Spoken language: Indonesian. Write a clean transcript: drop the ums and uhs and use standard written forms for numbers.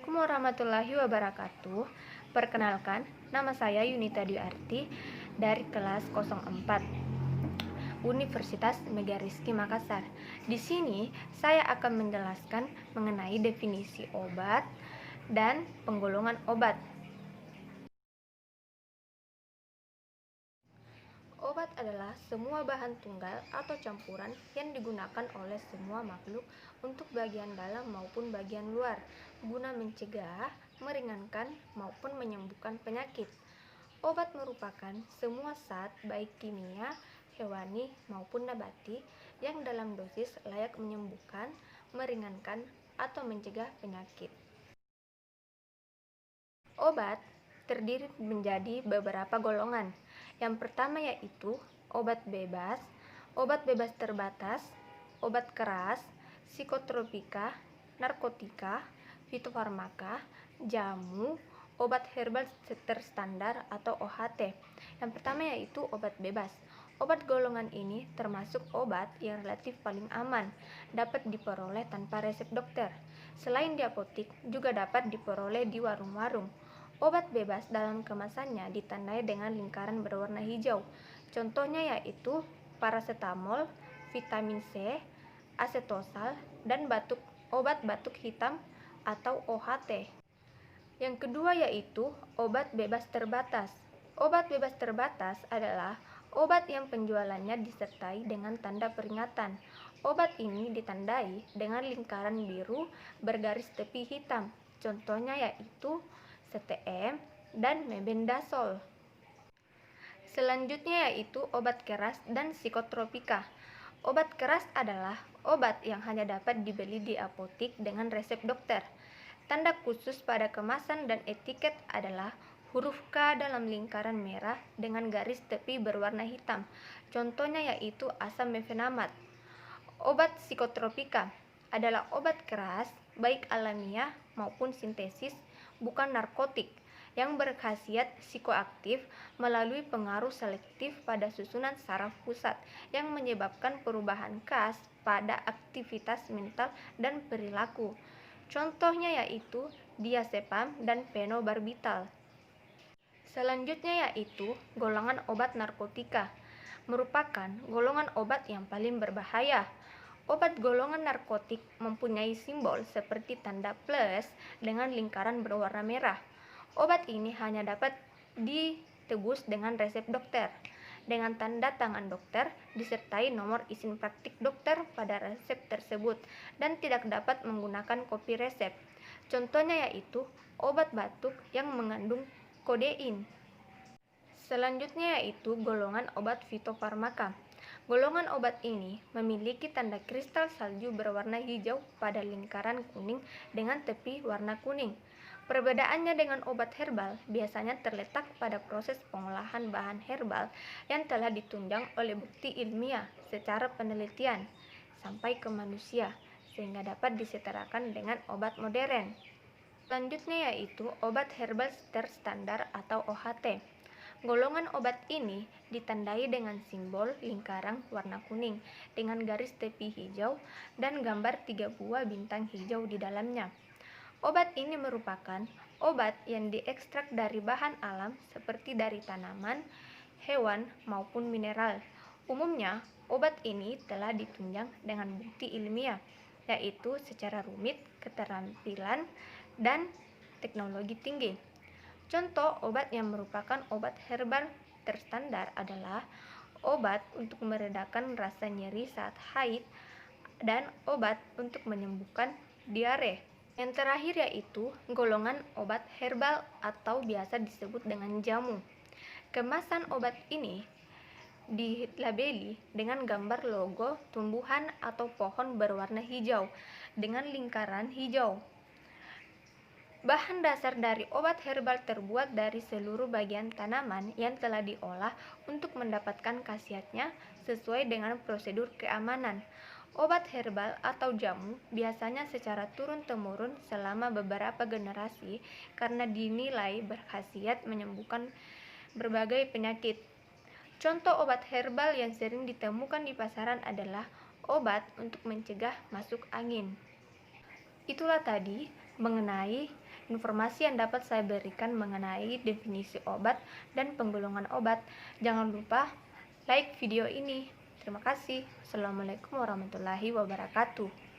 Assalamualaikum warahmatullahi wabarakatuh. Perkenalkan, nama saya Yunita Dwi Arti dari kelas 04 Universitas Megariski Makassar. Di sini saya akan menjelaskan mengenai definisi obat dan penggolongan obat. Obat adalah semua bahan tunggal atau campuran yang digunakan oleh semua makhluk untuk bagian dalam maupun bagian luar, guna mencegah, meringankan, maupun menyembuhkan penyakit. Obat merupakan semua zat baik kimia, hewani, maupun nabati yang dalam dosis layak menyembuhkan, meringankan, atau mencegah penyakit. Obat terdiri menjadi beberapa golongan. Yang pertama yaitu obat bebas terbatas, obat keras, psikotropika, narkotika, fitofarmaka, jamu, obat herbal terstandar atau OHT. Yang pertama yaitu obat bebas. Obat golongan ini termasuk obat yang relatif paling aman, dapat diperoleh tanpa resep dokter. Selain di apotik, juga dapat diperoleh di warung-warung. Obat bebas dalam kemasannya ditandai dengan lingkaran berwarna hijau. Contohnya yaitu paracetamol, vitamin C, asetosal, dan obat batuk hitam atau OHT. Yang kedua yaitu obat bebas terbatas. Obat bebas terbatas adalah obat yang penjualannya disertai dengan tanda peringatan. Obat ini ditandai dengan lingkaran biru bergaris tepi hitam. Contohnya yaitu CTM dan mebendazole. Selanjutnya yaitu obat keras dan psikotropika. Obat keras adalah obat yang hanya dapat dibeli di apotik dengan resep dokter. Tanda khusus pada kemasan dan etiket adalah huruf K dalam lingkaran merah dengan garis tepi berwarna hitam. Contohnya yaitu asam mefenamat. Obat psikotropika adalah obat keras, baik alamiah maupun sintesis, bukan narkotik, yang berkhasiat psikoaktif melalui pengaruh selektif pada susunan saraf pusat yang menyebabkan perubahan khas pada aktivitas mental dan perilaku. Contohnya yaitu diazepam dan fenobarbital. Selanjutnya yaitu golongan obat narkotika, merupakan golongan obat yang paling berbahaya. Obat golongan narkotik mempunyai simbol seperti tanda plus dengan lingkaran berwarna merah. Obat ini hanya dapat ditebus dengan resep dokter, dengan tanda tangan dokter disertai nomor izin praktik dokter pada resep tersebut, dan tidak dapat menggunakan kopi resep. Contohnya yaitu obat batuk yang mengandung kodein. Selanjutnya yaitu golongan obat fitofarmaka. Golongan obat ini memiliki tanda kristal salju berwarna hijau pada lingkaran kuning dengan tepi warna kuning. Perbedaannya dengan obat herbal biasanya terletak pada proses pengolahan bahan herbal yang telah ditunjang oleh bukti ilmiah secara penelitian sampai ke manusia, sehingga dapat disetarakan dengan obat modern. Selanjutnya yaitu obat herbal terstandar atau OHT. Golongan obat ini ditandai dengan simbol lingkaran warna kuning dengan garis tepi hijau dan gambar 3 buah bintang hijau di dalamnya. Obat ini merupakan obat yang diekstrak dari bahan alam seperti dari tanaman, hewan, maupun mineral. Umumnya, obat ini telah ditunjang dengan bukti ilmiah, yaitu secara rumit, keterampilan, dan teknologi tinggi. Contoh obat yang merupakan obat herbal terstandar adalah obat untuk meredakan rasa nyeri saat haid dan obat untuk menyembuhkan diare. Yang terakhir yaitu golongan obat herbal atau biasa disebut dengan jamu. Kemasan obat ini dilabeli dengan gambar logo tumbuhan atau pohon berwarna hijau dengan lingkaran hijau. Bahan dasar dari obat herbal terbuat dari seluruh bagian tanaman yang telah diolah untuk mendapatkan khasiatnya sesuai dengan prosedur keamanan. Obat herbal atau jamu biasanya secara turun-temurun selama beberapa generasi karena dinilai berkhasiat menyembuhkan berbagai penyakit. Contoh obat herbal yang sering ditemukan di pasaran adalah obat untuk mencegah masuk angin. Itulah tadi mengenai informasi yang dapat saya berikan mengenai definisi obat dan penggolongan obat. Jangan lupa like video ini. Terima kasih. Assalamualaikum warahmatullahi wabarakatuh.